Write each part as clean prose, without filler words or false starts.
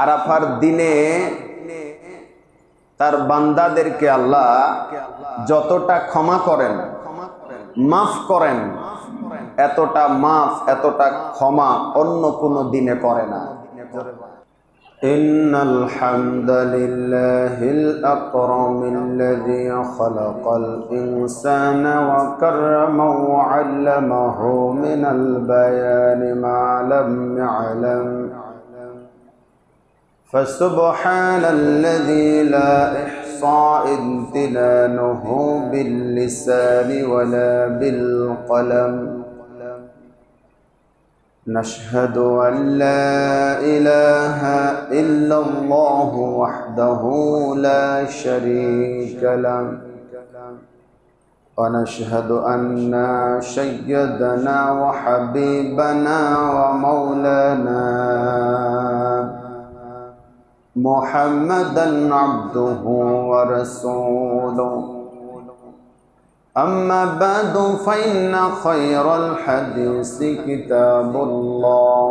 আরাফার দিনে তার বান্দাদেরকে আল্লাহ যতটা ক্ষমা করেন, মাফ করেন, এতটা মাফ, এতটা ক্ষমা অন্য কোনো দিনে করে না। ইন্নাল হামদালিল্লাহিল আকরামিল্লাযী খালাকাল ইনসানা ওয়া কাররামাহু ওয়া 'আল্লামাহু মিনাল বায়ানি মা লাম ইয়া'লাম فسبحان الذي لا إحصاء امتنانه باللسان ولا بالقلم نشهد أن لا إله إلا الله وحده لا شريك له ونشهد أن سيدنا وحبيبنا ومولانا محمدا عبده ورسوله أما بعد فإن خير الحديث كتاب الله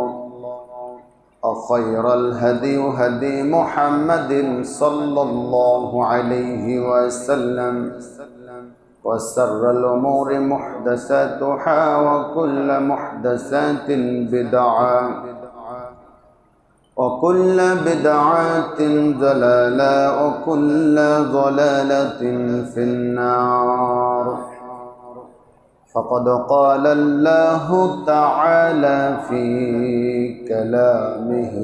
وخير الهدي هدي محمد صلى الله عليه وسلم وشر الأمور محدثاتها وكل محدثات بدعة وكل بدعة ضلالة وكل ضلالة في النار فقد قال الله تعالى في كلامه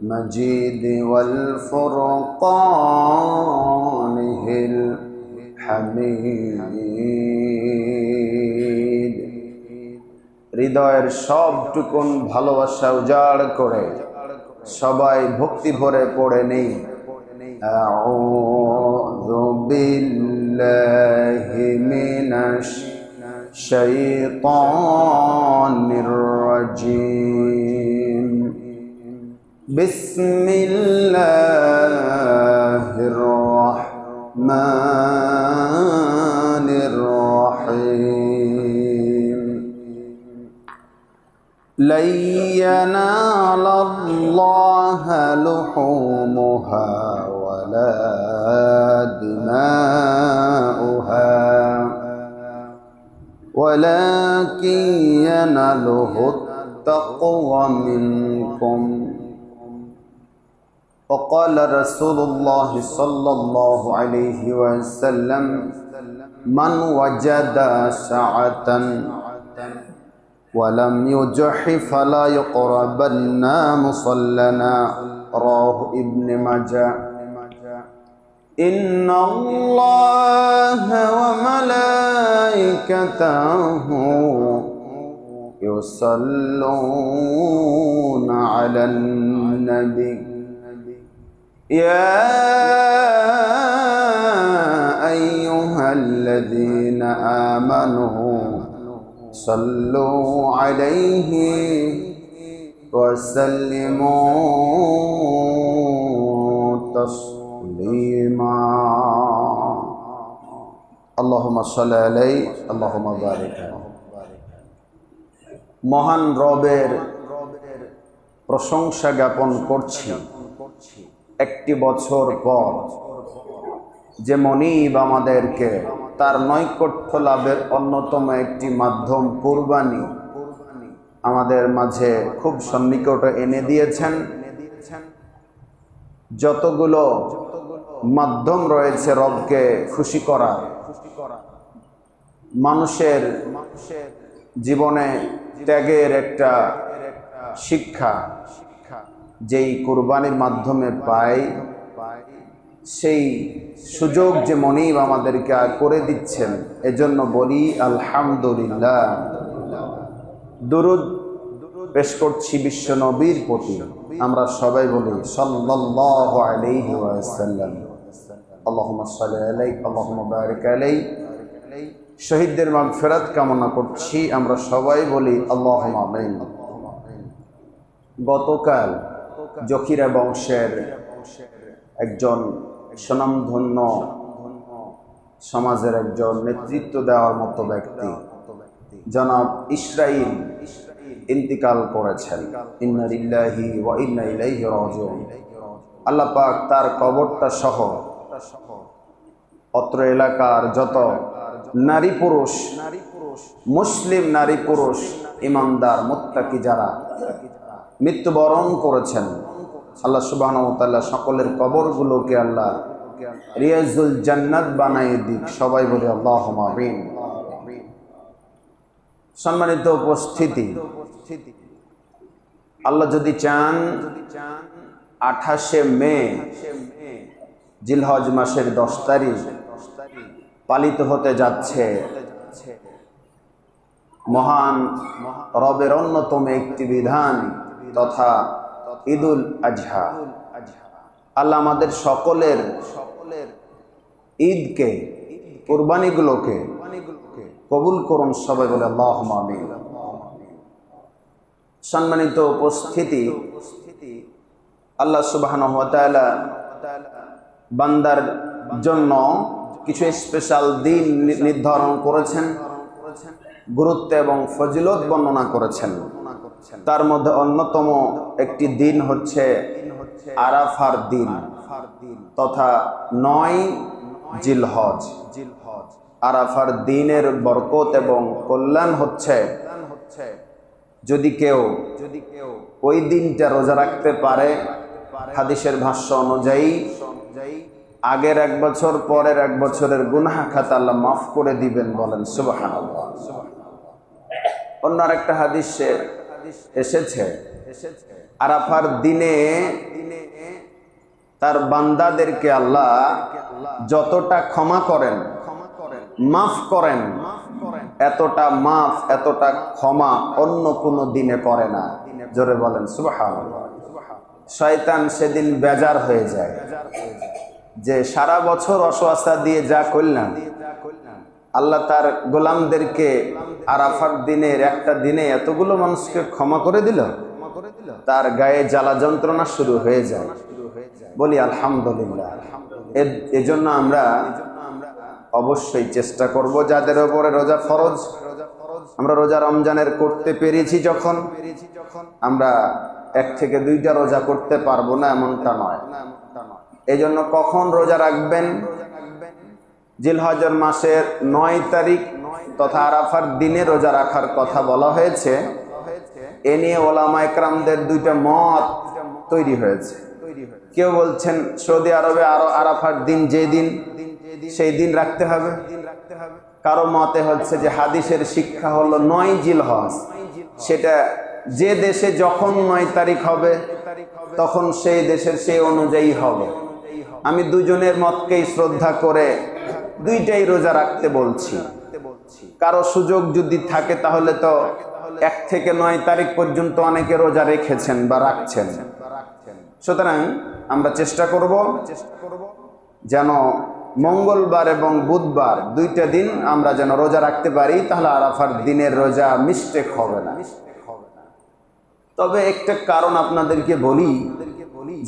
المجيد والفرقانه الحميد হৃদয়ের সবটুকুন ভালোবাসা উজাড় করে সবাই ভক্তি ভরে পড়ে নেই আউযু বিল্লাহি মিনাশ শাইতানির রাজীম বিসমিল্লাহির রাহমানির রাহিম لن ينال الله لحومها ولا دماؤها ولكن يناله التقوى منكم وقال رسول الله صلى الله عليه وسلم من وجد سعة ولم يجح فلا يقربن مصلنا رواه ابن ماجه إن الله وملائكته يصلون على النبي يا أيها الذين آمنوا صلوا عليه وسلموا تسليما اللهم صل عليه اللهم بارك عليه মহান রবের প্রশংসা জ্ঞাপন করছি একটি বছর পর যে মনিব আমাদেরকে তার নৈকট্য লাভের অন্যতম একটি মাধ্যম কুরবানি আমাদের মাঝে খুব সন্নিকটে এনে দিয়েছেন। যতগুলো মাধ্যম রয়েছে রবকে খুশি করা, মানুষের জীবনে ত্যাগের একটা শিক্ষা যেই কুরবানির মাধ্যমে পাই, সেই সুযোগ যে মনিব আমাদেরকে করে দিচ্ছেন, এজন্য বলি আলহামদুলিল্লাহ। দুরুদ পেশ করছি বিশ্ব নবীর প্রতি, আমরা সবাই বলি সাল্লাল্লাহু আলাইহি ওয়াসাল্লাম। আল্লাহুম্মা সাল্লি আলাইহি আল্লাহুম্মা বারিক আলাইহি। শহীদদের মাগফিরাত কামনা করছি, আমরা সবাই বলি আল্লাহুম্মা আমিন। গতকাল জকিরা বংশের একজন স্বনামধন্য সমাজের একজন নেতৃত্ব দেওয়ার মতো ব্যক্তি জনাব ইসরাইল ইন্তিকাল করেছেন। ইন্না লিল্লাহি ওয়া ইন্না ইলাইহি রাজিউন। আল্লাহ পাক তার কবরটা সহ অত্র এলাকার যত নারী পুরুষ, মুসলিম নারী পুরুষ, ইমানদার মুত্তাকি যারা মৃত্যুবরণ করেছেন, আল্লাহ সুবহানাহু ওয়া তাআলা সকলের কবরগুলোকে আল্লাহ রিয়াজুল জান্নাত বানায়ে দিক। সবাই বলি আল্লাহুম্মা আমিন। সম্মানিত উপস্থিতি, আল্লাহ যদি চান 28শে মে জিলহজ মাসের 10 তারিখ পালিত হতে যাচ্ছে মহান রবের অন্যতম একটি বিধান তথা ঈদুল আজহা। আল্লাহ আমাদের সকলের ঈদকে, কুরবানিগুলোকে কবুল করুন। সবাই বলে আল্লাহুম্মা আমিন। সম্মানিত উপস্থিতি, আল্লাহ সুবহানাহু ওয়া তাআলা বান্দার জন্য কিছু স্পেশাল দিন নির্ধারণ করেছেন, গুরুত্ব এবং ফজিলত বর্ণনা করেছেন। তার মধ্যে অন্যতম একটি দিন হচ্ছে আরাফার দিন তথা 9 জিলহজ। আরাফার দিনের বরকত এবং কল্যাণ হচ্ছে যদি কেউ ওই দিনটা রোজা রাখতে পারে, হাদিসের ভাষ্য অনুযায়ী আগের 1 বছর পরের 1 বছরের গুনাহ খাতা আল্লাহ মাফ করে দিবেন। বলেন সুবহানাল্লাহ। অন্য আরেকটা হাদিসে এসেছে আরাফার দিনে তার বান্দাদেরকে আল্লাহ যতটা ক্ষমা করেন, মাফ করেন, এতটা মাফ, এতটা ক্ষমা অন্য কোনো দিনে করে না। জোরে বলেন সুবহানাল্লাহ। শয়তান সেদিন বেজার হয়ে যায় যে সারা বছর অসওয়াসা দিয়ে যা করলাম, আল্লাহ তার গোলামদেরকে আরাফার দিনের একটা দিনে এতগুলো মানুষকে ক্ষমা করে দিল। তার গায়ে জ্বালা যন্ত্রণা শুরু হয়ে যায়। বলি আলহামদুলিল্লাহ। এজন্য আমরা অবশ্যই চেষ্টা করব, যাদের উপরে রোজা ফরজ, আমরা রোজা রমজানের করতে পেরেছি যখন, আমরা 1 থেকে 2টা রোজা করতে পারবো না এমনটা নয়। এজন্য কখন রোজা রাখবেন? জিলহজের মাসের 9 তারিখ তথা আরাফার দিনে রোজা রাখার কথা বলা হয়েছে। এ নিয়ে ওলামা একরামদের 2টা মত তৈরি হয়েছে। কেউ বলছেন সৌদি আরবে আরো আরাফার দিন যেদিন সেই দিন রাখতে হবে। কারো মতে হচ্ছে যে হাদিসের শিক্ষা হলো 9 জিলহজ, সেটা যে দেশে যখন 9 তারিখ হবে তখন সেই দেশের সেই অনুযায়ী হবে। আমি দুজনের মতকেই শ্রদ্ধা করে 2টাই রোজা রাখতে বলছি। কারো সুযোগ যদি থাকে তাহলে তো 1 থেকে 9 তারিখ পর্যন্ত অনেকে রোজা রেখেছেন বা রাখছেন। সুতরাং আমরা চেষ্টা করব যেন মঙ্গলবার এবং বুধবার 2টা দিন আমরা যেন রোজা রাখতে পারি, তাহলে আরাফার দিনের রোজা মিস্টেক হবে না। তবে একটা কারণ আপনাদেরকে বলি,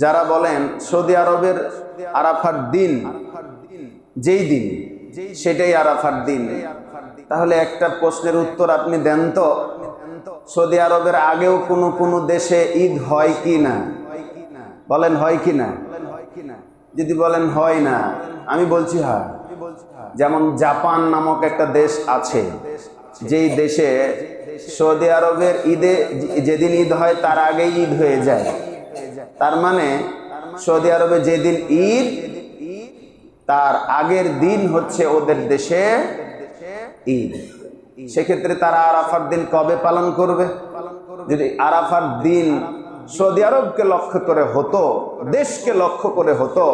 যারা বলেন সৌদি আরবের আরাফার দিন যেই দিন সেটাই আরাফার দিন, তাহলে একটা প্রশ্নের উত্তর আপনি দেন তো, সৌদি আরবের আগেও কোনো দেশে ঈদ হয় কি না? বলেন হয় কি না? যদি বলেন হয় না, আমি বলছি হ্যাঁ। যেমন জাপান নামক একটা দেশ আছে, যেই দেশে সৌদি আরবের ঈদে যেদিন ঈদ হয় তার আগেই ঈদ হয়ে যায়। তার মানে সৌদি আরবে যেদিন ঈদ তার আগের দিন হচ্ছে ওদের দেশে ঈদ। সেক্ষেত্রে তারা আরাফার দিন কবে পালন করবে? যদি আরাফার দিন সৌদি আরবকে লক্ষ্য করে হতো, দেশকে লক্ষ্য করে হতো,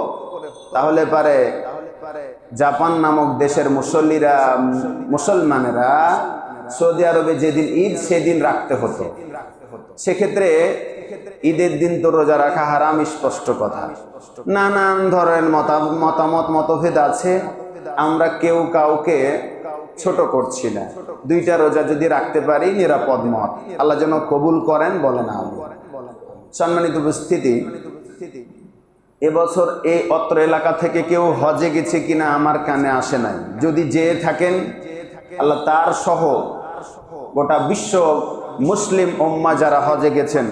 তাহলে পারে জাপান নামক দেশের মুসলমানেরা সৌদি আরবে যেদিন ঈদ সেদিন রাখতে হতো। সেক্ষেত্রে ঈদের দিন তো রোজা রাখা হারাম, স্পষ্ট কথা। নানান ধরনের মতামত মতভেদ আছে, আমরা কেউ কাউকে ছোট করছি না। 2টা রোজা যদি রাখতে পারি নিরাপদ মত, আল্লাহ যেন কবুল করেন। বলেন আমিন। সম্মানিত উপস্থিতি, এবছর এই অত্র এলাকা থেকে কেউ হজে গেছে কিনা আমার কানে আসে নাই। যদি যেয়ে থাকেন, আল্লাহ তার সহ গোটা বিশ্ব মুসলিম উম্মাহ যারা হজে গেছেন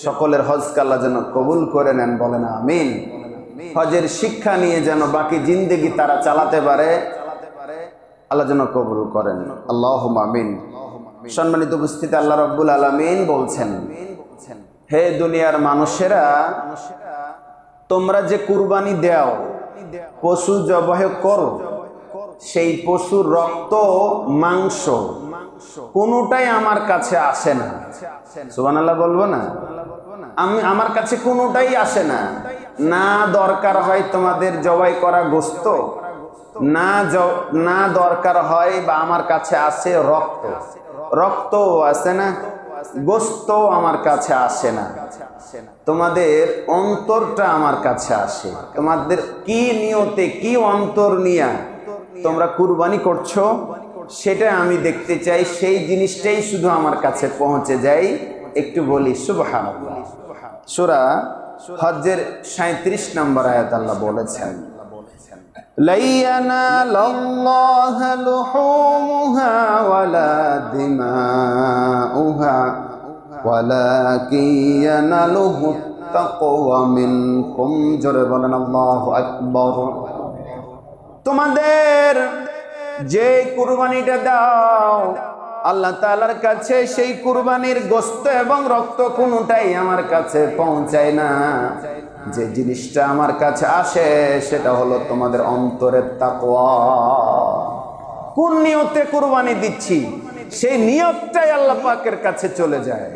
সকলের হজকে আল্লাহ যেন কবুল করে নেন, বলেন আমিন। হজের শিক্ষা নিয়ে যেন বাকি জিন্দেগি তারা চালাতে পারে, আল্লাহ যেন কবুল করেন, আল্লাহুম্মা আমিন। সম্মানিত উপস্থিতি, আল্লাহ রাব্বুল আলামিন বলছেন, হে দুনিয়ার মানুষেরা, তোমরা যে কুরবানি দাও, পশু জবাহ করো, সেই পশুর রক্ত, মাংস কোনোটাই আমার কাছে আসে না। সুবহানাল্লাহ বলবো না? আমার কাছে কোনোটাই আসে না। না দরকার হয় তোমাদের জবাই করা গোশত, না দরকার হয় বা আমার কাছে আসে রক্ত, রক্ত আসে না, গোশত আমার কাছে আসে না। তোমাদের অন্তরটা আমার কাছে আসে। তোমাদের কি নিয়তে, কি অন্তর নিয়ে তোমরা কুরবানি করছো সেটা আমি দেখতে চাই। সেই জিনিসটাই শুধু আমার কাছে পৌঁছে যায়। একটু বলি সুবহানাল্লাহ। সূরা হজ্জের 37 নম্বর আয়াত আল্লাহ বলেছেন, লা ইয়ানালাল্লাহু লুহুমুহা ওয়ালা দিমাউহা ওয়ালাকিন ইয়ানালুহু তাকওয়া মিনকুম। জোরে বলেন আল্লাহু আকবার। তোমাদের যে কুরবানিটা দাও আল্লাহ তাআলার কাছে, সেই কুরবানির গোশত এবং রক্ত কোনোটাই আমার কাছে পৌঁছায় না। যে জিনিসটা আমার কাছে আসে সেটা হলো তোমাদের অন্তরের তাকওয়া। কোন নিয়তে কুরবানি দিচ্ছি সেই নিয়তটাই আল্লাহ পাকের কাছে চলে যায়।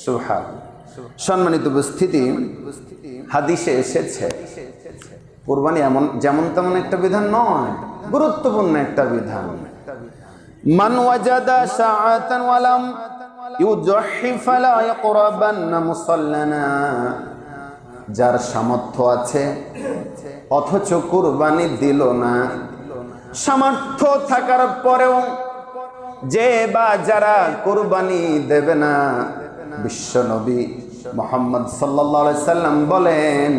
সুবহানাল্লাহ। সম্মানিত উপস্থিতি, হাদিসে এসেছে কুরবানি এমন যেমন তেমন একটা বিধান নয়, গুরুত্বপূর্ণ একটা বিধান। মান ওয়াজাদা সাআতান ওয়া লাম ইউযহি ফালা ইয়াকরাবান্না মুসাল্লানা। যার সামর্থ্য আছে অথচ কুরবানি দিল না, সামর্থ্য থাকার পরেও যে বা যারা কুরবানি দেবে না, বিশ্বনবী মুহাম্মদ সাল্লাল্লাহু আলাইহি সাল্লাম বলেন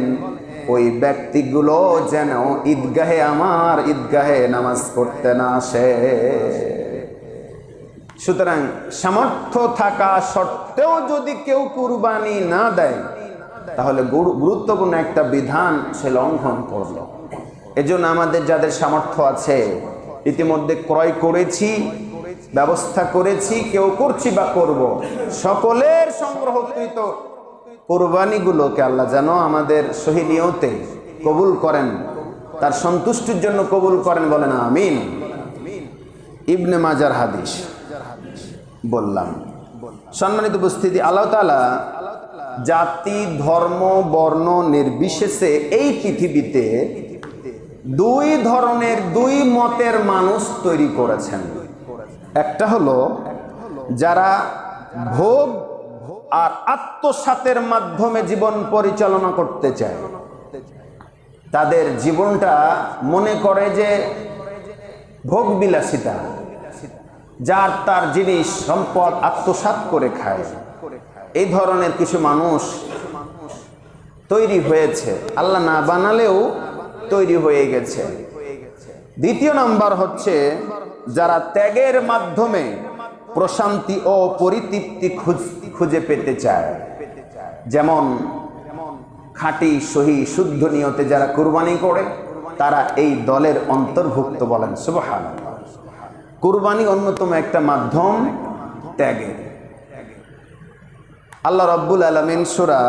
ওই ব্যক্তিগুলো যেন ঈদগাহে, আমার ঈদগাহে নামাজ পড়তে না আসে। সুতরাং সামর্থ্য থাকা সত্ত্বেও যদি কেউ কুরবানি না দেয় তাহলে গুরুত্বপূর্ণ একটা বিধান সে লঙ্ঘন করলো। এজন্য আমাদের যাদের সামর্থ্য আছে, ইতিমধ্যে ক্রয় করেছি, ব্যবস্থা করেছি, কেউ করছি বা করব, সকলের সংগ্রহকৃত কুরবানিগুলোকে আল্লাহ যেন আমাদের সহি নিয়তে কবুল করেন, তার সন্তুষ্টির জন্য কবুল করেন, বলেন আমিন। ইবনে মাজার হাদিস বললাম। সম্মানিত উপস্থিতি, আল্লাহ তাআলা জাতি, ধর্ম, বর্ণ নির্বিশেষে এই পৃথিবীতে দুই ধরনের, দুই মতের মানুষ তৈরি করেছেন। একটা হলো যারা ভোগ আর আত্মসাতের মাধ্যমে জীবন পরিচালনা করতে চায়। তাদের জীবনটা মনে করে যে ভোগ বিলাসিতা, যার তার জিনিস সম্পদ আত্মসাৎ করে খায়। এই ধরনের কিছু মানুষ তৈরি হয়েছে, আল্লাহ না বানালেও তৈরি হয়ে গেছে। দ্বিতীয় নাম্বার হচ্ছে যারা ত্যাগের মাধ্যমে প্রশান্তি ও পরিতৃপ্তি খুঁজে পেতে চায়। যেমন খাঁটি, সহি, শুদ্ধ নিয়তে যারা কুরবানি করে তারা এই দলের অন্তর্ভুক্ত, বলেন সুবহানাল্লাহ। কুরবানি অন্যতম একটা মাধ্যম ত্যাগের। আল্লাহ রাব্বুল আলামিন সূরা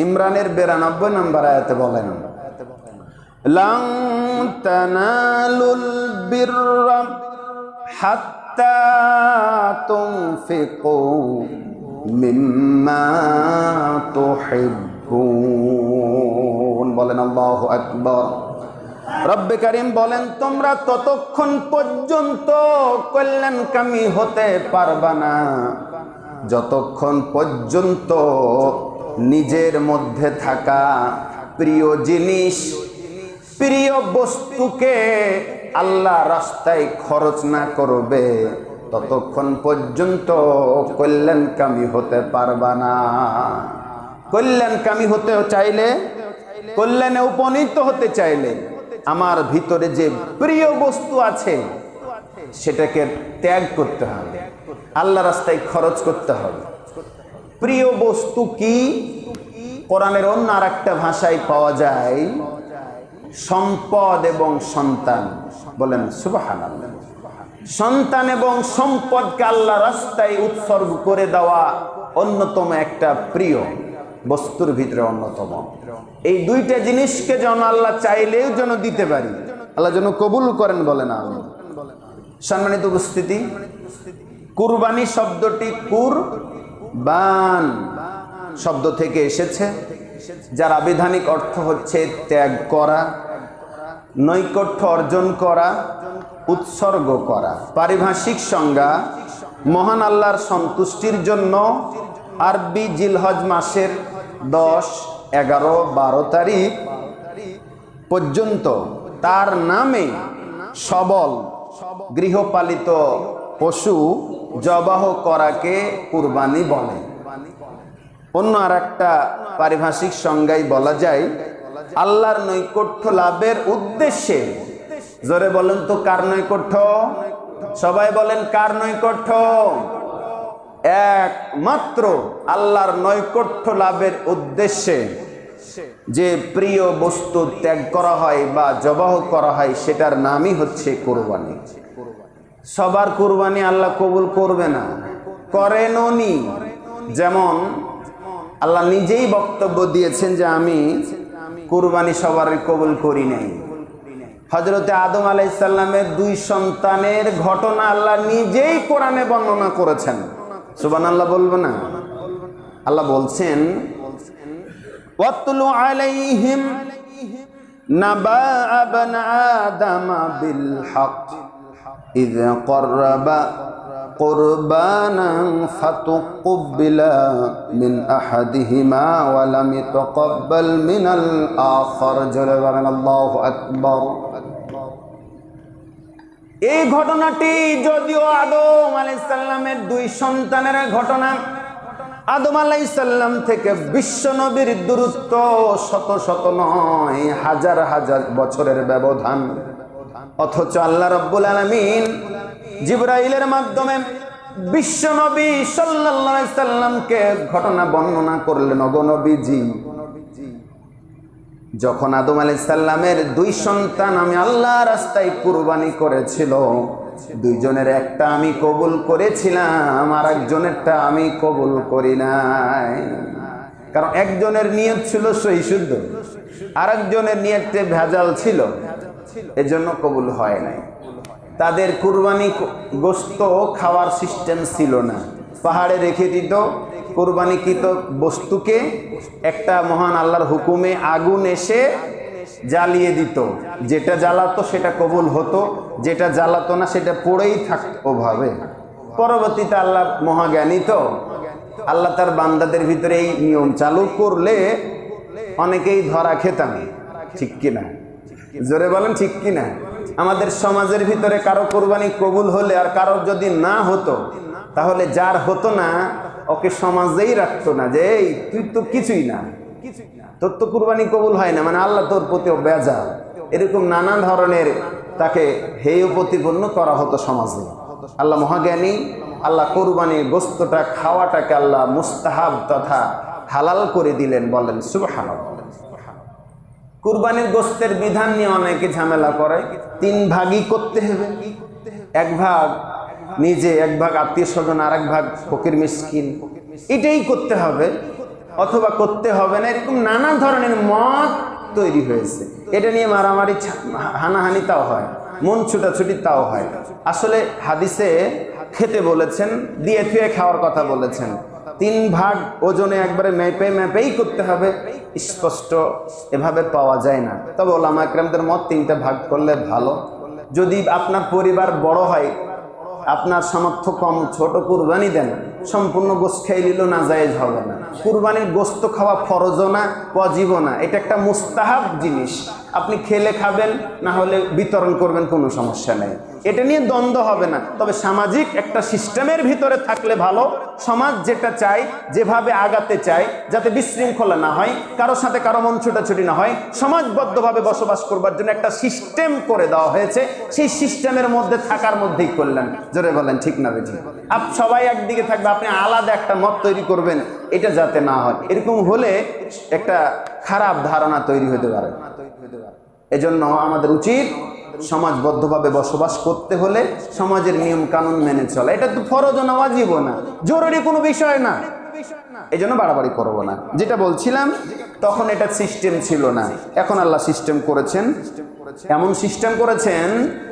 ইমরানের 92 নম্বর আয়াতে বলেন, লান তানালুল বিররা হাত্তা তুনফিকু মিম্মা তুহিব্বুন। বলেন আল্লাহু আকবার। রব্বে কারীম বলেন, তোমরা ততক্ষণ পর্যন্ত কল্যাণকামী হতে পারবা না যতক্ষণ পর্যন্ত নিজের মধ্যে থাকা প্রিয় জিনিস, প্রিয় বস্তুকে আল্লাহ রাস্তায় খরচ না করবে, ততক্ষণ পর্যন্ত কল্যাণকামী হতে পারবা না। কল্যাণকামী হতে চাইলে, কল্যাণে উপনীত হতে চাইলে আমার ভিতরে যে প্রিয় বস্তু আছে সেটাকে ত্যাগ করতে হবে। আল্লাহ রাস্তায় খরচ করতে হবে। প্রিয় বস্তু কি? কোরআনের অন্য আর একটা ভাষায় পাওয়া যায় সম্পদ এবং সন্তান। বলেন সুবহানাল্লাহ। সন্তান এবং সম্পদকে আল্লাহ রাস্তায় উৎসর্গ করে দেওয়া অন্যতম একটা প্রিয় বস্তুর ভিতরে অন্যতম। এই দুইটা জিনিসকে যেন আল্লাহ চাইলেও যেন দিতে পারি, আল্লাহ যেন কবুল করেন, বলেন আমিন। সম্মানিত উপস্থিতি, কুরবানি শব্দটি কুরবান শব্দ থেকে এসেছে, যার আবিধানিক অর্থ হচ্ছে ত্যাগ করা, নৈকট্য অর্জন করা, উৎসর্গ করা। পারিভাষিক সংজ্ঞা মহান আল্লাহর সন্তুষ্টির জন্য আরবি জিলহজ মাসের 10, 11, 12 তারিখ পর্যন্ত তার নামে সবল গৃহপালিত পশু জবাহ করাকে কুরবানি বলে। অন্য আর একটা পারিভাষিক সংজ্ঞায় বলা যায় আল্লাহর নৈকট্য লাভের উদ্দেশ্যে। জোরে বলেন তো কার নৈকট্য? সবাই বলেন কার নৈকট্য? একমাত্র আল্লাহর নৈকট্য লাভের উদ্দেশ্যে যে প্রিয় বস্তু ত্যাগ করা হয় বা জবাহ করা হয় সেটার নামই হচ্ছে কুরবানি। সবার কুরবানি আল্লাহ কবুল করবে না, করেননি। যেমন আল্লাহ নিজেই বক্তব্য দিয়েছেন যে আমি কুরবানি সবার কবুল করি নাই। হযরতে আদম আলাইহিস সালামের 2 সন্তানের ঘটনা আল্লাহ নিজেই কোরআনে বর্ণনা করেছেন। সুবহানাল্লাহ বলবো না? আল্লাহ বলছেন ওয়াতলু আলাইহিম নাবা আবনা আদম বিল হক ইয ক্বাররাবা কুরবানান ফাতুকবিলা মিন আহাদিহিমা ওয়া লাম ইয়াতাকাব্বাল মিনাল আখার। জোরে বলেন আল্লাহু আকবার। এই ঘটনাটি যদিও আদম আলাইহিস সালামের 2 সন্তানের ঘটনা, আদম আলাইহিস সালাম থেকে বিশ্ব নবীর দূরত্ব শত শত নয়, হাজার হাজার বছরের ব্যবধান। অথচ আল্লাহ রাব্বুল আলামিন জিবরাইলের মাধ্যমে বিশ্ব নবী সাল্লাল্লাহু আলাইহি সাল্লামকে ঘটনা বর্ণনা করলেন। ওগো নবীজি, যখন আদম আলাইহিস সালামের 2 সন্তান আমি আল্লাহর রাস্তায় কুরবানি করেছিল, 2 জনের একটা আমি কবুল করেছিলাম, আর একজনেরটা আমি কবুল করি নাই। কারণ একজনের নিয়ত ছিল সহি শুদ্ধ, আর একজনের নিয়তে ভেজাল ছিল, এজন্য কবুল হয় নাই। তাদের কুরবানি গোশত খাওয়ার সিস্টেম ছিল না, পাহাড়ে রেখে দিত কুরবানিকৃত বস্তুকে, একটা মহান আল্লাহর হুকুমে আগুন এসে জ্বালিয়ে দিত। যেটা জ্বালাতো সেটা কবুল হতো, যেটা জ্বালাতো না সেটা পড়েই থাকতো ওভাবে। পরবর্তীতে আল্লাহ মহাজ্ঞানী তো, আল্লাহ তার বান্দাদের ভিতরে এই নিয়ম চালু করলে অনেকেই ধরা খেতাম। ঠিক কিনা? জোরে বলেন ঠিক কিনা? আমাদের সমাজের ভিতরে কারো কুরবানি কবুল হলে আর কারোর যদি না হতো, তাহলে যার হতো না ওকে সমাজেই রাখতো না, যে এই তুই তো কিছুই না, তোর তো কুরবানি কবুল হয় না, মানে আল্লাহ তোর প্রতি বেজার। এরকম নানা ধরনের তাকে হেয় প্রতিপন্ন করা হতো সমাজে। আল্লাহ মহাজ্ঞানী, আল্লাহ কুরবানির গোশতটা খাওয়াটাকে আল্লাহ মুস্তাহাব তথা হালাল করে দিলেন। বলেন সুবহানাল্লাহ। কুরবানির গোশতের বিধান নিয়ে অনেকে ঝামেলা করে। 3 ভাগই করতে হবে, 1 ভাগ নিজে, 1 ভাগ আত্মীয় স্বজন, আর 1 ভাগ ফকির মিসকিন, এটাই করতে হবে অথবা করতে হবে না, এরকম নানা ধরনের মত তৈরি হয়েছে। এটা নিয়ে মারামারি হানাহানি তাও হয়, মন ছুটাছুটি তাও হয়। আসলে হাদিসে খেতে বলেছেন, দিয়ে থুয়ে খাওয়ার কথা বলেছেন। 3 ভাগ ওজনে একবারে মেপেই করতে হবে, স্পষ্ট এভাবে পাওয়া যায় না। তবে ওলামা একরামদের মত 3টা ভাগ করলে ভালো। যদি আপনার পরিবার বড় হয়, আপনার সামর্থ্য কম, ছোট কুরবানি দেন, সম্পূর্ণ গোশত খেয়ে নিলেও নাজায়েজ হবে না। কুরবানির গোশত খাওয়া ফরজও না, ওয়াজিবও না, এটা একটা মুস্তাহাব জিনিস। আপনি খেলে খাবেন, না হলে বিতরণ করবেন, কোনো সমস্যা নেই, এটা নিয়ে দ্বন্দ্ব হবে না। তবে সামাজিক একটা সিস্টেমের ভিতরে থাকলে ভালো। সমাজ যেটা চায়, যেভাবে আগাতে চায়, যাতে বিশৃঙ্খলা না হয়, কারোর সাথে কারো মন ছোটাছুটি না হয়, সমাজবদ্ধভাবে বসবাস করবার জন্য একটা সিস্টেম করে দেওয়া হয়েছে। সেই সিস্টেমের মধ্যে থাকার মধ্যেই করলেন। জোরে বলেন ঠিক না বেঠিক? সবাই একদিকে থাকবে, আপনি আলাদা একটা মত তৈরি করবেন, এটা যাতে না হয়। এরকম হলে একটা খারাপ ধারণা তৈরি হতে পারে। এজন্য আমাদের উচিত সমাজবদ্ধভাবে বসবাস করতে হলে সমাজের নিয়ম কানুন মেনে চলা। এটা তো ফরজ না, ওয়াজিব না, জরুরি কোনো বিষয় না। এই জন্য বাড়াবাড়ি করবো না। যেটা বলছিলাম, তখন এটা সিস্টেম ছিল না, এখন আল্লাহ সিস্টেম করেছেন। এমন সিস্টেম করেছেন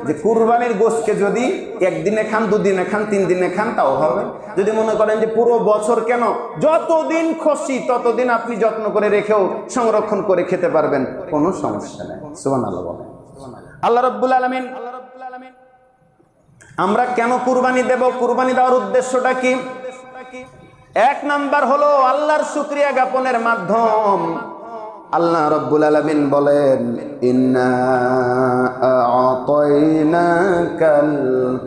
যে কুরবানির গোশতকে যদি একদিনে খান, দুদিনে খান, 3 দিনে খান, তাও হবে। যদি মনে করেন যে পুরো বছর কেন, যতদিন খুশি ততদিন আপনি যত্ন করে রেখেও সংরক্ষণ করে খেতে পারবেন, কোনো সমস্যা নেই। সুবহানাল্লাহ বলেন। আল্লাহ রাব্বুল আলামিন, আমরা কেন কুরবানি দেব, কুরবানি দেওয়ার উদ্দেশ্যটা কি? 1 নাম্বার হলো আল্লাহর শুকরিয়া জ্ঞাপনের মাধ্যম। আল্লাহ রাব্বুল আলামিন বলেন, ইন্না আ'তাইনাকাল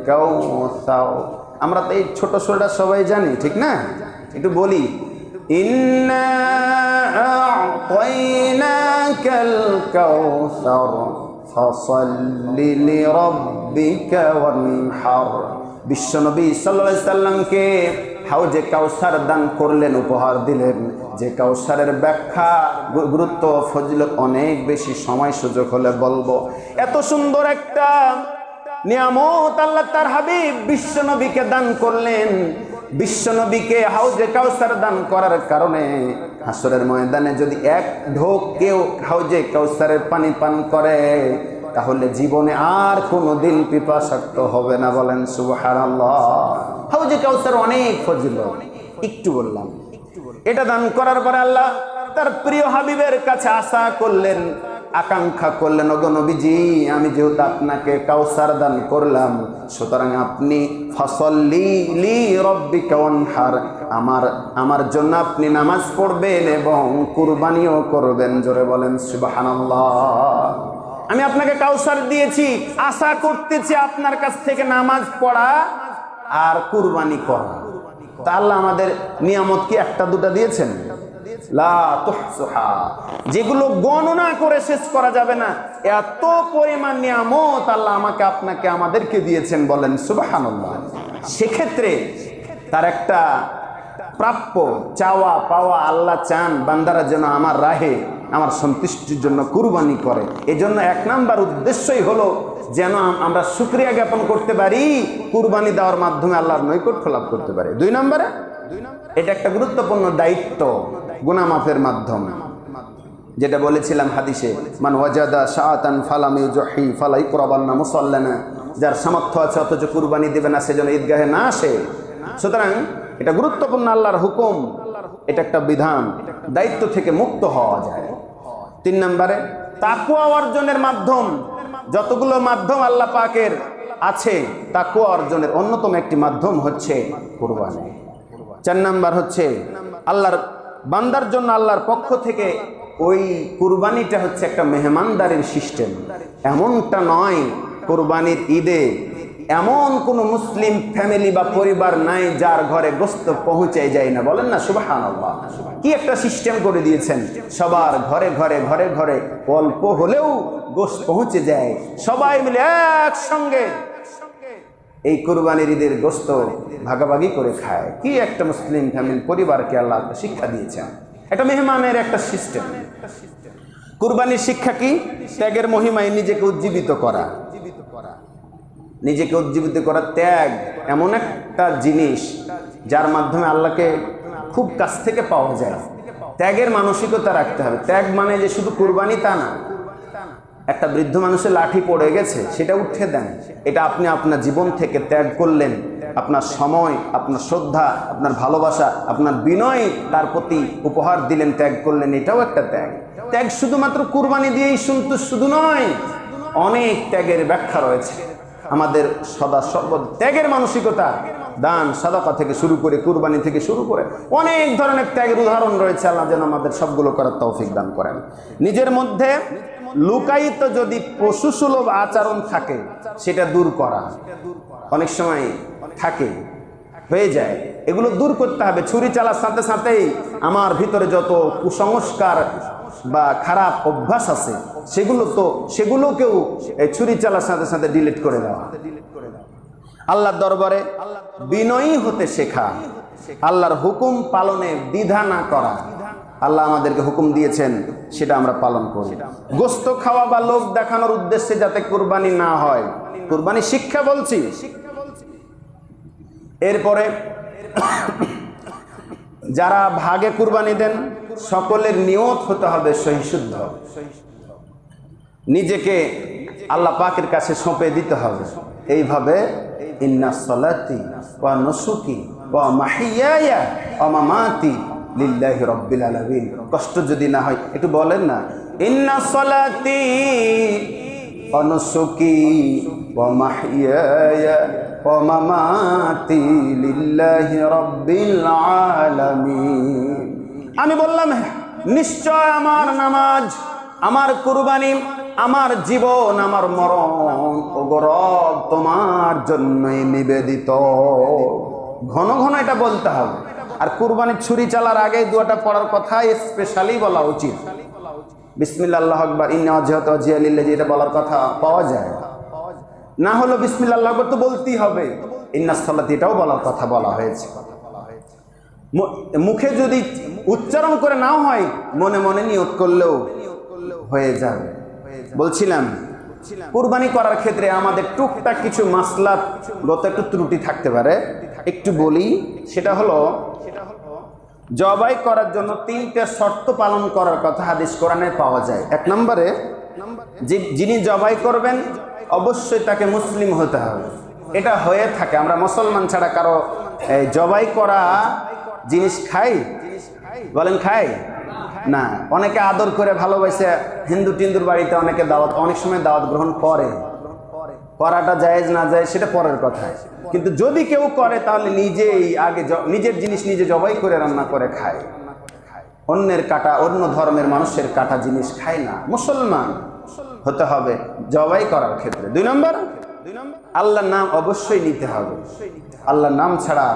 কাউসার। আমরা তো এই ছোট ছোটটা সবাই জানি, ঠিক না? একটু বলি, ইন্না আ'তাইনাকাল কাউসার ফাসাল্লি লিরাব্বিকা ওয়ানহার। বিশ্বনবী সাল্লাল্লাহু আলাইহি সাল্লামকে হাউজে কাউসার দান করলেন, উপহার দিলেন। যে কাউসারের ব্যাখ্যা, গুরুত্ব, ফজিলত অনেক বেশি, সময় সুযোগ হলে বলবো। এত সুন্দর একটা নিয়ামত আল্লাহ তার হাবিব বিশ্বনবীকে দান করলেন। বিশ্বনবীকে হাউজে কাউসার দান করার কারণে হাসরের ময়দানে যদি 1 ঢোক কেউ হাউজে কাউসারের পানি পান করে, তাহলে জীবনে আর কোনোদিন পিপাসার্ত হবে না। বলেন সুবহানাল্লাহ। হাউজে কাউসার অনেক ফজিলত, একটু বললাম। এটা দান করার পরে আল্লাহ তার প্রিয় হাবিবের কাছে আশা করলেন, আকাঙ্ক্ষা করলেন, ওগো নবীজি, আমি যেহেতু আপনাকে কাউসার দান করলাম, সুতরাং আপনি ফাসাল্লি লিরাব্বিকা ওয়ানহার, আমার জন্য আপনি নামাজ পড়বেন এবং কুরবানিও করবেন। জোরে বলেন সুবহানাল্লাহ। আমি আপনাকে কাউসার দিয়েছি, আশা করতেছি আপনার কাছ থেকে নামাজ পড়া আর কুরবানি করা। তা আল্লাহ আমাদের নিয়ামত কি 1-2টা দিয়েছেন? লা তুহসুহা, যেগুলো গণনা করে শেষ করা যাবে না, এত পরিমাণ নিয়ামত আল্লাহ আমাকে, আপনাকে, আমাদেরকে দিয়েছেন। বলেন সুবহানাল্লাহ। সেক্ষেত্রে তার একটা প্রাপ্য, চাওয়া পাওয়া, আল্লাহ চান বান্দারা যেন আমার রাহে, আমার সন্তুষ্টির জন্য কুরবানি করে। এজন্য 1 নাম্বার উদ্দেশ্যই হলো যেন আমরা শুকরিয়া জ্ঞাপন করতে পারি, কুরবানি দেওয়ার মাধ্যমে আল্লাহর নৈকট্য লাভ করতে পারি। 2 নম্বরে এটা একটা গুরুত্বপূর্ণ দায়িত্ব, গুনাহ মাফের মাধ্যম। যেটা বলেছিলাম হাদিসে, মান ওয়াজাদা শাআতান ফালাম ইউজহি ফালা ইকরাবান্না মুসাল্লানা। যার সামর্থ্য আছে অথচ কুরবানি দেবে না, সেজন্য ঈদগাহে না আসে। সুতরাং এটা গুরুত্বপূর্ণ আল্লাহর হুকুম, এটা একটা বিধান, দায়িত্ব থেকে মুক্ত হওয়া যায়। 3 নম্বরে তাকওয়া অর্জনের মাধ্যম। যতগুলো মাধ্যম আল্লাহ পাকের আছে, তাকওয়া অর্জনের অন্যতম একটি মাধ্যম হচ্ছে কুরবানি। 4 নাম্বার হচ্ছে আল্লাহর বান্দার জন্য আল্লাহর পক্ষ থেকে ওই কুরবানিটা হচ্ছে একটা মেহমানদারির সিস্টেম। এমনটা নয় কুরবানির ঈদে এমন কোন মুসলিম ফ্যামিলি বা পরিবার নাই যার ঘরে গোশত পৌঁছে যায় না। বলেন না সুবহানাল্লাহ। কি একটা সিস্টেম করে দিয়েছেন, সবার ঘরে ঘরে ঘরে ঘরে অল্প হলেও গোশত পৌঁছে যায়, সবাই মিলে একসঙ্গে এই কুরবানির ঈদের গোশত ভাগাভাগি করে খায়। কি একটা মুসলিম ফ্যামিলি পরিবারকে আল্লাহ শিক্ষা দিয়েছেন, এটা মেহমানের একটা সিস্টেম। কুরবানির শিক্ষা কি? ত্যাগের মহিমায় নিজেকে উজ্জীবিত করা। নিজেকে উজ্জীবিত করা, ত্যাগ এমন একটা জিনিস যার মাধ্যমে আল্লাহকে খুব কাছ থেকে পাওয়া যায়। ত্যাগের মানসিকতা রাখতে হবে। ত্যাগ মানে যে শুধু কুরবানি তা না। একটা বৃদ্ধ মানুষের লাঠি পড়ে গেছে, সেটা উঠে দেন, এটা আপনি আপনার জীবন থেকে ত্যাগ করলেন। আপনার সময়, আপনার শ্রদ্ধা, আপনার ভালোবাসা, আপনার বিনয় তার প্রতি উপহার দিলেন, ত্যাগ করলেন, এটাও একটা ত্যাগ। ত্যাগ শুধুমাত্র কুরবানি দিয়েই শুধু নয়, অনেক ত্যাগের ব্যাখ্যা রয়েছে। আমাদের সদা সর্বদা ত্যাগের মানসিকতা দান সাদাকা থেকে শুরু করে কুরবানি থেকে শুরু করে অনেক ধরনের ত্যাগের উদাহরণ রয়েছে। আল্লাহ যেন আমাদের সবগুলো করার তৌফিক দান করেন। নিজের মধ্যে লুকায়িত যদি পশুসুলভ আচরণ থাকে সেটা দূর করা, অনেক সময় থাকে হয়ে যায়, এগুলো দূর করতে হবে। ছুরি চালার সাথে সাথেই আমার ভিতরে যত কুসংস্কার বা খারাপ অভ্যাস আছে সেগুলোকেও এই ছুরি চালার সাথে সাথে ডিলিট করে দেওয়া। আল্লাহর দরবারে বিনয়ী হতে শেখা, আল্লাহর হুকুম পালনে দ্বিধা না করা। আল্লাহ আমাদেরকে হুকুম দিয়েছেন সেটা আমরা পালন করি। গোশত খাওয়া বা লোভ দেখানোর উদ্দেশ্যে যাতে কুরবানি না হয়, কুরবানি শিক্ষা বলছি। এরপরে যারা ভাগে কুরবানি দেন সকলের নিয়ত হতে হবে সহিশুদ্ধ, নিজেকে আল্লাহ পাকের কাছে সঁপে দিতে হবে। এইভাবে ইন্না সলাতি ওয়া নুসুকি ওয়া মাহিয়ায়া ওয়া মামাতি লিল্লাহি রাব্বিল আলামিন। কষ্ট যদি না হয় একটু বলেন না, ইন্না সলাতি ওয়া নুসুকি ওয়া মাহিয়ায়া ওয়া মামাতি লিল্লাহি রাব্বিল আলামিন। আমি বললাম নিশ্চয় আমার নামাজ, আমার কুরবানি, আমার জীবন, আমার মরণ ওগো রব তোমার জন্যই নিবেদিত। ঘন ঘন এটা বলতে হবে। আর কুরবানির ছুরি চালার আগে দুয়াটা পড়ার কথা স্পেশালি বলা উচিত। বিসমিল্লাহ আল্লাহু আকবার, ইন্না ওয়াজহাতু ওয়াজহিয়া লিল্লাযী, এটা বলার কথা পাওয়া যায় না। হলো বিসমিল্লাহ আল্লাহু আকবার তো বলতেই হবে। ইন্না সালাতি এটাও বলার কথা বলা হয়েছে। মুখে যদি উচ্চারণ করে নাও হয়, মনে মনে নিয়ত করলেও হয়ে যাবে। বলছিলাম কুরবানি করার ক্ষেত্রে আমাদের টুকটাক কিছু মাসলাগত একটু ত্রুটি থাকতে পারে, একটু বলি। সেটা হলো জবাই করার জন্য 3টে শর্ত পালন করার কথা হাদিস কোরআনে পাওয়া যায়। 1 নম্বরে যিনি জবাই করবেন অবশ্যই তাকে মুসলিম হতে হবে। এটা হয়ে থাকে, আমরা মুসলমান ছাড়া কারো জবাই করা জিনিস খাই? বলেন খাই না। অনেকে আদর করে ভালোবাসে হিন্দু টিন্দুর বাড়িতে অনেকে দাওয়াত, অনেক সময় দাওয়াত গ্রহণ করে। করাটা জায়েজ না যায় সেটা পরের কথা, কিন্তু যদি কেউ করে তাহলে নিজেই আগে নিজের জিনিস নিজে জবাই করে রান্না করে খায়। অন্যের কাটা, অন্য ধর্মের মানুষের কাটা জিনিস খায় না। মুসলমান হতে হবে জবাই করার ক্ষেত্রে। 2 নম্বর, আল্লাহর নাম অবশ্যই নিতে হবে। আল্লাহর নাম ছাড়া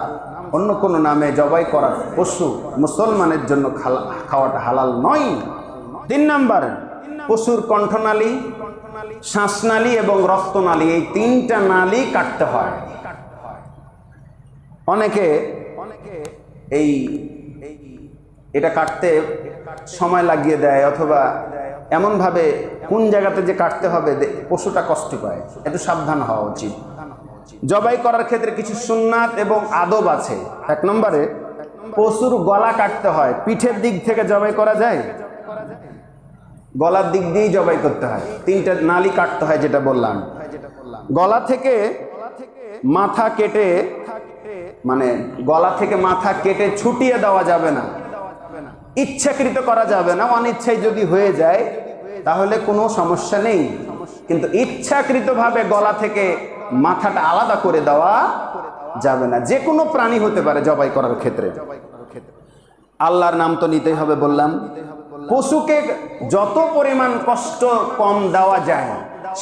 অন্য কোনো নামে জবাই করার পশু মুসলমানের জন্য খাওয়াটা হালাল নয়। 3 নম্বর, পশুর কণ্ঠনালী, শ্বাসনালী এবং রক্তনালী, এই 3টা নালী কাটতে হয়। অনেকে এটা কাটতে সময় লাগিয়ে দেয়, অথবা এমনভাবে কোন জায়গাতে যে কাটতে হবে পশুটা কষ্ট পায়। একটু সাবধান হওয়া উচিত। জবাই করার ক্ষেত্রে কিছু সুন্নাত এবং আদব আছে। 1 নম্বরে পশুর গলা কাটতে হয়। পিঠের দিক থেকে জবাই করা যায়? গলার দিক দিয়েই জবাই করতে হয়। 3টা নালী কাটতে হয় যেটা বললাম। গলা থেকে মাথা কেটে, মানে গলা থেকে মাথা কেটে ছুটিয়ে দেওয়া যাবে না, ইচ্ছাকৃত করা যাবে না। অনিচ্ছায় যদি হয়ে যায় তাহলে কোনো সমস্যা নেই, কিন্তু ইচ্ছাকৃতভাবে গলা থেকে মাথাটা আলাদা করে দেওয়া যাবে না। যে কোনো প্রাণী হতে পারে জবাই করার ক্ষেত্রে। আল্লাহর নাম তো নিতেই হবে বললাম। পশুকে যত পরিমাণ কষ্ট কম দেওয়া যায়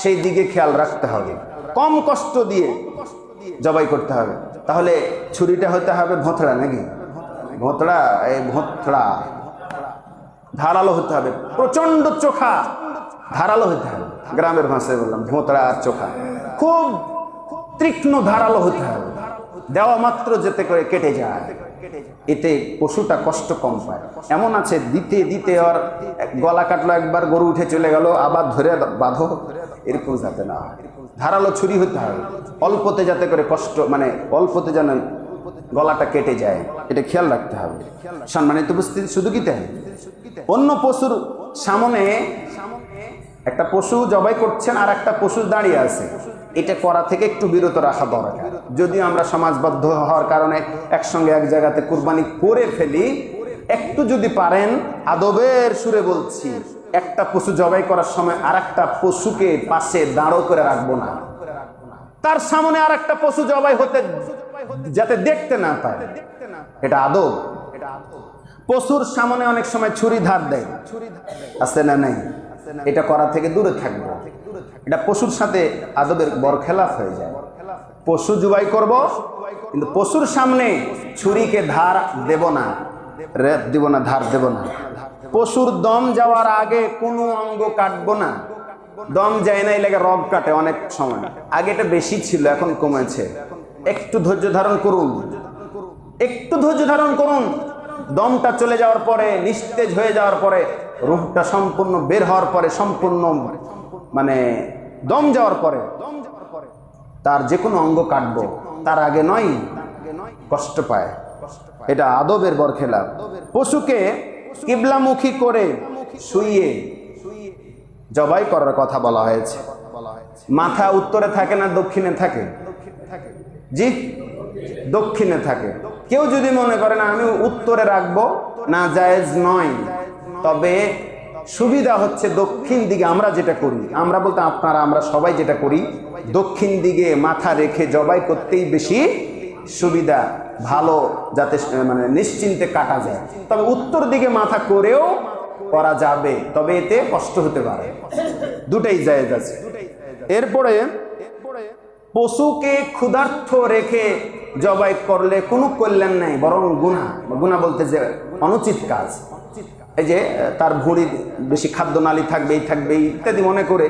সেই দিকে খেয়াল রাখতে হবে। কম কষ্ট দিয়ে জবাই করতে হবে। তাহলে ছুরিটা হতে হবে ভোঁতড়া, নাকি ভোঁতড়া, এই ভোঁতড়া ধারালো হতে হবে, প্রচন্ড চোখা ধারালো হতে হবে। গ্রামের ভাষায় বললাম ভোঁতড়া আর চোখা, খুব তীক্ষ্ণ ধারালো হতে হবে। দেওয়া মাত্র যেতে করে কেটে যায়, এতে পশুটা কষ্ট কম পায়। এমন আছে দিতে দিতে ওর গলা কাটলো, একবার গরু উঠে চলে গেল, আবার ধরে বাঁধো, এরকম যাতে না হয়। ধারালো ছুরি হতে হবে, অল্পতে যাতে করে কষ্ট, মানে অল্পতে যেন গলাটা কেটে যায়, এটা খেয়াল রাখতে হবে। সম্মানিত উপস্থিতি, শুধু কি তাই, অন্য পশুর সামনে একটা পশু জবাই করছেন আর একটা পশু দাঁড়িয়ে আছে, এটা করা থেকে একটু বিরত রাখা দরকার। যদিও আমরা সমাজবদ্ধ হওয়ার কারণে একসঙ্গে এক জায়গাতে কুরবানি করে ফেলি, একটু যদি পারেন আদবের সুরে বলছি, একটা পশু জবাই করার সময় আর একটা পশুকে পাশে দাঁড়ো করে রাখবো না, তার সামনে আর একটা পশু জবাই হতে যাতে দেখতে না পায়, এটা আদব। পশুর সামনে অনেক সময় ছুরি ধার দেয়, আছে না নাই? এটা করা থেকে দূরে থাকবো। এটা পশুর সাথে আদবের বরখেলাফ হয়ে যায়। পশু জবাই করব, কিন্তু পশুর সামনে ছুরিকে ধার দেব না, রেত দিব না, ধার দেব না। পশুর দম যাওয়ার আগে কোনো অঙ্গ কাটবো না। দম যায় না, এই লাগে রগ কাটে অনেক সময়। আগে এটা বেশি ছিল, এখন কমেছে। একটু ধৈর্য ধারণ করুন, একটু ধৈর্য ধারণ করুন। দমটা চলে যাওয়ার পরে, নিস্তেজ হয়ে যাওয়ার পরে, রূহটা সম্পূর্ণ বের হওয়ার পরে, সম্পূর্ণ মানে দম যাওয়ার পরে তার যে কোনো অঙ্গ কাটবো, তার আগে নয়। কষ্ট পায়, এটা আদবের বরখেলাফ। পশুকে কিবলামুখী করে শুইয়ে জবাই করার কথা বলা হয়েছে। মাথা উত্তরে থাকে না দক্ষিণে থাকে? জি, দক্ষিণে থাকে। কেউ যদি মনে করে না আমি উত্তরে রাখবো, না, জায়েজ নয়। তবে সুবিধা হচ্ছে দক্ষিণ দিকে আমরা যেটা করি, আমরা বলতে আপনারা, আমরা সবাই যেটা করি, দক্ষিণ দিকে মাথা রেখে জবাই করতেই বেশি সুবিধা, ভালো, যাতে মানে নিশ্চিন্তে কাটা যায়। তবে উত্তর দিকে মাথা করেও করা যাবে, তবে এতে কষ্ট হতে পারে। দুটাই জায়েজ আছে। এরপরে পশুকে ক্ষুধার্ত রেখে জবাই করলে কোনো কল্যাণ নাই, বরং গুনাহ। গুনাহ বলতে যে অনুচিত কাজ। এই যে তার ভুঁড়ি বেশি খাদ্য নালী থাকবে, এই থাকবে ইত্যাদি মনে করে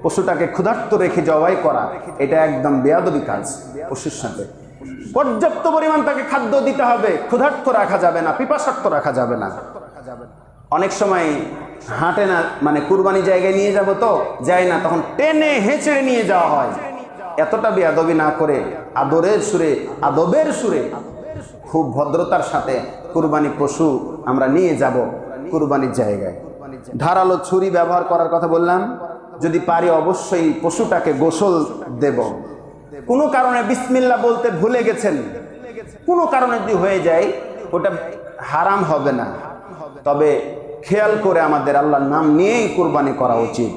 পশুটাকে ক্ষুধার্ত রেখে জবাই করা, এটা একদম বেয়াদবি কাজ। পশুর সাথে পর্যাপ্ত পরিমাণ তাকে খাদ্য দিতে হবে, ক্ষুধার্ত রাখা যাবে না, পিপাসার্ত রাখা যাবে না। অনেক সময় হাঁটে না, মানে কুরবানি জায়গায় নিয়ে যাব তো যায় না, তখন টেনে হেঁচড়ে নিয়ে যাওয়া হয়। এতটা বেয়াদবি না করে আদরের সুরে, আদবের সুরে, খুব ভদ্রতার সাথে কুরবানি পশু আমরা নিয়ে যাব কুরবানির জায়গায়। ধারালো ছুরি ব্যবহার করার কথা বললাম। যদি পারি অবশ্যই পশুটাকে গোসল দেব। কোনো কারণে বিসমিল্লাহ বলতে ভুলে গেছেন, কোনো কারণে যদি হয়ে যায়, ওটা হারাম হবে না। তবে খেয়াল করে আমাদের আল্লাহর নাম নিয়েই কুরবানি করা উচিত।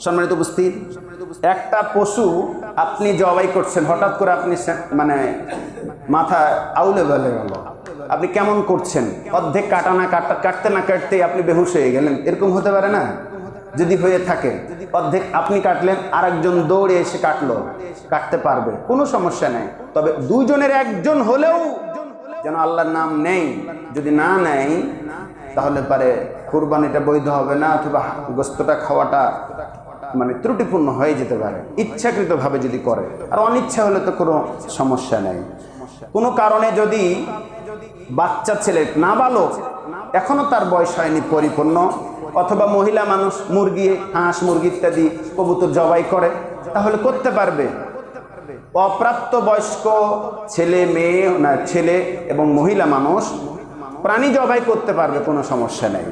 সম্মানিত উপস্থিত, একটা পশু আপনি জবাই করছেন, হঠাৎ করে আপনি মানে মাথা আউলে বেলে গেল, আপনি কেমন করছেন, অর্ধেক কাটা না কাটতে না কাটতে আপনি বেহুশ হয়ে গেলেন, এরকম হতে পারে না? যদি হয়ে থাকে, অর্ধেক আপনি কাটলেন, আরেকজন দৌড়ে এসে কাটলো, কাটতে পারবে, কোনো সমস্যা নেই। তবে দুইজনের একজন হলেও যেন আল্লাহর নাম নেই। যদি না নেয় তাহলে পারে কুরবানিটা বৈধ হবে না, অথবা গোস্তটা খাওয়াটা মানে ত্রুটিপূর্ণ হয়ে যেতে পারে, ইচ্ছাকৃতভাবে যদি করে। আর অনিচ্ছা হলে তো কোনো সমস্যা নেই। কোনো কারণে যদি বাচ্চা ছেলে, নাবালক, এখনো তার বয়স হয়নি পরিপূর্ণ, অথবা মহিলা মানুষ মুরগি, হাঁস, মুরগি ইত্যাদি কবুতর জবাই করে, তাহলে করতে পারবে। অপ্রাপ্ত বয়স্ক ছেলে, মেয়ে না, ছেলে এবং মহিলা মানুষ প্রাণী জবাই করতে পারবে, কোনো সমস্যা নেই,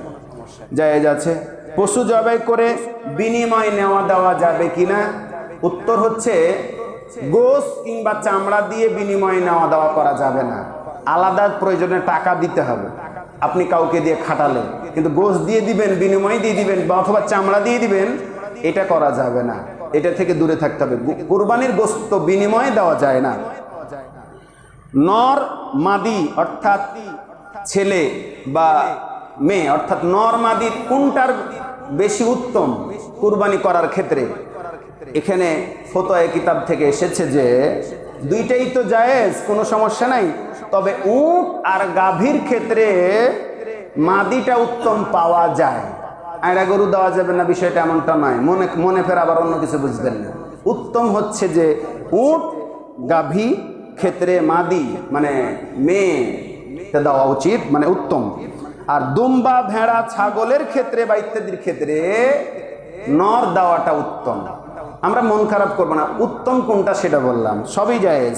জায়েজ আছে। পশু জবাই করে বিনিময় নেওয়া দেওয়া যাবে কিনা? উত্তর হচ্ছে গোশত কিংবা চামড়া দিয়ে বিনিময় নেওয়া দেওয়া করা যাবে না। আলাদা প্রয়োজনে টাকা দিতে হবে। আপনি কাউকে দিয়ে খাটালেন, কিন্তু গোশত দিয়ে দিবেন, বিনিময় দিয়ে দিবেন, বা অথবা চামড়া দিয়ে দিবেন, এটা করা যাবে না। এটা থেকে দূরে থাকতে হবে। কুরবানির গোশত বিনিময়ে দেওয়া যায় না। নর মাদি অর্থাৎ ছেলে বা মেয়ে, অর্থাৎ নর মাদি কোনটার বেশি উত্তম কুরবানি করার ক্ষেত্রে? এখানে ফতোয়া কিতাব থেকে এসেছে যে দুইটাই তো জায়েজ, কোনো সমস্যা নাই। তবে উট আর গাভীর ক্ষেত্রে মাদিটা উত্তম পাওয়া যায়। আয়রা গরু দেওয়া যাবে না বিষয়টা এমনটা নয়, মনে ফের আবার অন্য কিছু বুঝবেন না। উত্তম হচ্ছে যে উট, গাভী ক্ষেত্রে মাদি মানে মেয়ে দেওয়া উচিত, মানে উত্তম। আর দুম্বা, ভেড়া, ছাগলের ক্ষেত্রে বা ইত্যাদির ক্ষেত্রে নর দেওয়াটা উত্তম। আমরা মন খারাপ করবো না, উত্তম কোনটা সেটা বললাম, সবই জায়েজ।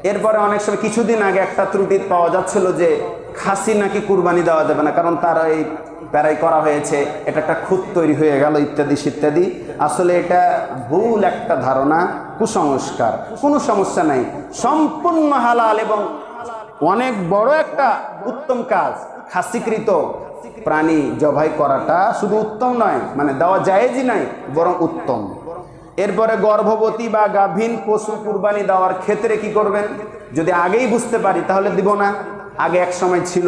এরপরে অনেক সময় কিছুদিন আগে একটা ত্রুটি পাওয়া যাচ্ছিল যে খাসি নাকি কুরবানি দেওয়া যাবে না, কারণ তারা এই প্যারাই করা হয়েছে, এটা একটা খুঁত তৈরি হয়ে গেল ইত্যাদি ইত্যাদি। আসলে এটা ভুল একটা ধারণা, কুসংস্কার। কোনো সমস্যা নাই, সম্পূর্ণ হালাল এবং অনেক বড় একটা উত্তম কাজ। খাসিকৃত প্রাণী জবাই করাটা শুধু উত্তম নয়, মানে দেওয়া জায়েজই নয়, বরং উত্তম। এরপরে গর্ভবতী বা গাভীন পশু কুরবানি দেওয়ার ক্ষেত্রে কি করবেন? যদি আগেই বুঝতে পারি তাহলে দিব না, আগে এক সময় ছিল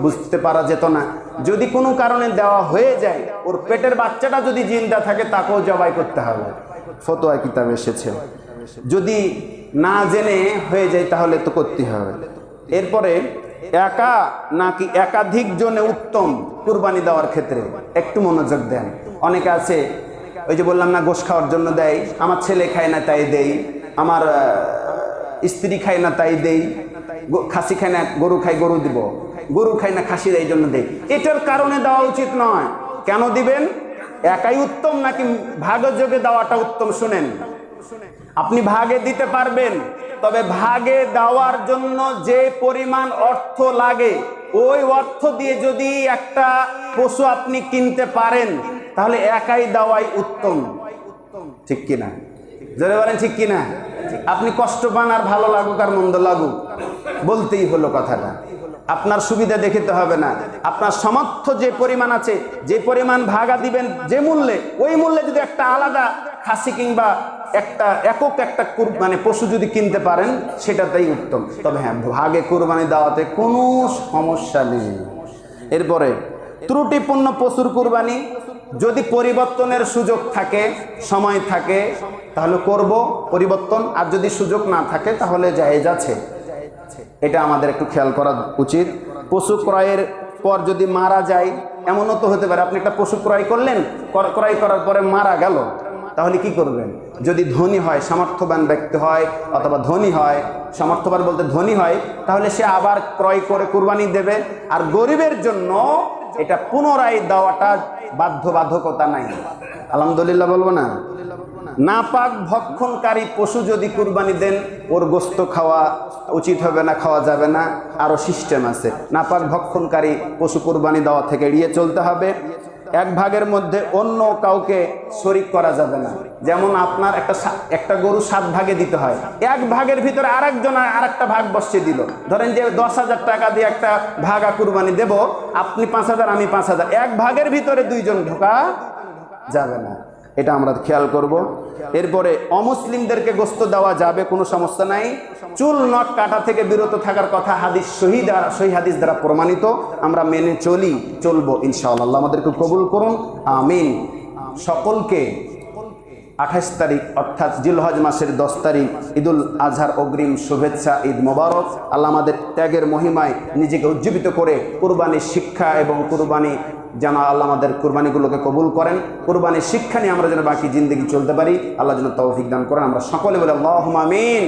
বুঝতে পারা যেত না। যদি কোনো কারণে দেওয়া হয়ে যায়, ওর পেটের বাচ্চাটা যদি জিন্দা থাকে তাকেও জবাই করতে হবে, ফতোয়া কিতাবে এসেছে। যদি না জেনে হয়ে যায় তাহলে তো করতে হবে। এরপরে একা নাকি একাধিক জনে উত্তম কুরবানি দেওয়ার ক্ষেত্রে একটু মনোযোগ দেন। অনেকে আছে ওই যে বললাম না, গোশ খাওয়ার জন্য দেয়, আমার ছেলে খায় না তাই দেই, আমার স্ত্রী খায় না তাই দেই, খাসি খায় না গরু খাই গরু দিব, গরু খায় না খাসির এই জন্য দেই। এটার কারণে দেওয়া উচিত নয়। কেন দিবেন? একাই উত্তম নাকি ভাগযোগে দেওয়াটা উত্তম? শুনেন, আপনি ভাগে দিতে পারবেন, তবে ভাগে দেওয়ার জন্য যে পরিমাণ অর্থ লাগে ওই অর্থ দিয়ে যদি একটা পশু আপনি কিনতে পারেন তাহলে একাই দেওয়াই উত্তম। ঠিক কিনা? জোরে বলেন ঠিক কিনা? আপনি কষ্ট পান আর ভালো লাগুক আর মন্দ লাগুক, বলতেই হলো কথাটা। আপনার সুবিধা দেখিতে হবে না, আপনার সামর্থ্য যে পরিমাণ আছে, যে পরিমাণ ভাগা দিবেন যে মূল্যে, ওই মূল্যে যদি একটা আলাদা খাসি কিংবা একটা একক একটা মানে পশু যদি কিনতে পারেন সেটাতেই উত্তম। তবে হ্যাঁ, ভাগে কুরবানি দেওয়াতে কোনো সমস্যা নেই। এরপরে ত্রুটিপূর্ণ পশুর কুরবানি, যদি পরিবর্তনের সুযোগ থাকে, সময় থাকে তাহলে করব পরিবর্তন, আর যদি সুযোগ না থাকে তাহলে জায়েজ আছে। এটা আমাদের একটু খেয়াল করা উচিত। পশু ক্রয়ের পর যদি মারা যায়, এমনও তো হতে পারে আপনি একটা পশু ক্রয় করলেন, ক্রয় করার পরে মারা গেল, তাহলে কি করবেন? যদি ধনী হয়, সামর্থ্যবান ব্যক্তি হয়, অথবা ধনী হয়, সামর্থ্যবান বলতে ধনী হয়, তাহলে সে আবার ক্রয় করে কুরবানি দেবে। আর গরিবের জন্য এটা পুনরায় দেওয়াটা বাধ্যবাধকতা নাই। আলহামদুলিল্লাহ বলবো না? নাপাক ভক্ষণকারী পশু যদি কুরবানি দেন, ওর গোস্ত খাওয়া উচিত হবে না, খাওয়া যাবে না। আরও সিস্টেম আছে, নাপাক ভক্ষণকারী পশু কুরবানি দেওয়া থেকে এড়িয়ে চলতে হবে। এক ভাগের মধ্যে অন্য কাউকে শরিক করা যাবে না। যেমন আপনার একটা গরু 7 ভাগে দিতে হয়, এক ভাগের ভিতরে আরেকজন আরেকটা ভাগ বসিয়ে দিল। ধরেন যে 10,000 টাকা দিয়ে একটা ভাগা কুরবানি দেব, আপনি 5,000 আমি 5,000, এক ভাগের ভিতরে 2 জন ঢোকা যাবে না। এটা আমরা খেয়াল করব। এরপরে অমুসলিমদেরকে গোস্ত দেওয়া যাবে, কোনো সমস্যা নাই। চুল নখ কাটা থেকে বিরত থাকার কথা হাদিস সহি হাদিস দ্বারা প্রমাণিত, আমরা মেনে চলবো ইনশাআল্লাহ। আল্লাহ আমাদেরকে কবুল করুন, আমিন। সকলকে 28 তারিখ অর্থাৎ জিলহজ মাসের 10 তারিখ ঈদুল আজহার অগ্রিম শুভেচ্ছা, ঈদ মোবারক। আল্লাহ আমাদের ত্যাগের মহিমায় নিজেকে উজ্জীবিত করে কুরবানির শিক্ষা এবং কুরবানি যেন আল্লাহ আমাদের কুরবানিগুলোকে কবুল করেন। কুরবানির শিক্ষা নিয়ে আমরা যেন বাকি জিন্দগি চলতে পারি, আল্লাহ যেন তৌফিক দান করেন। আমরা সকলে বলে আল্লাহুম্মা আমিন।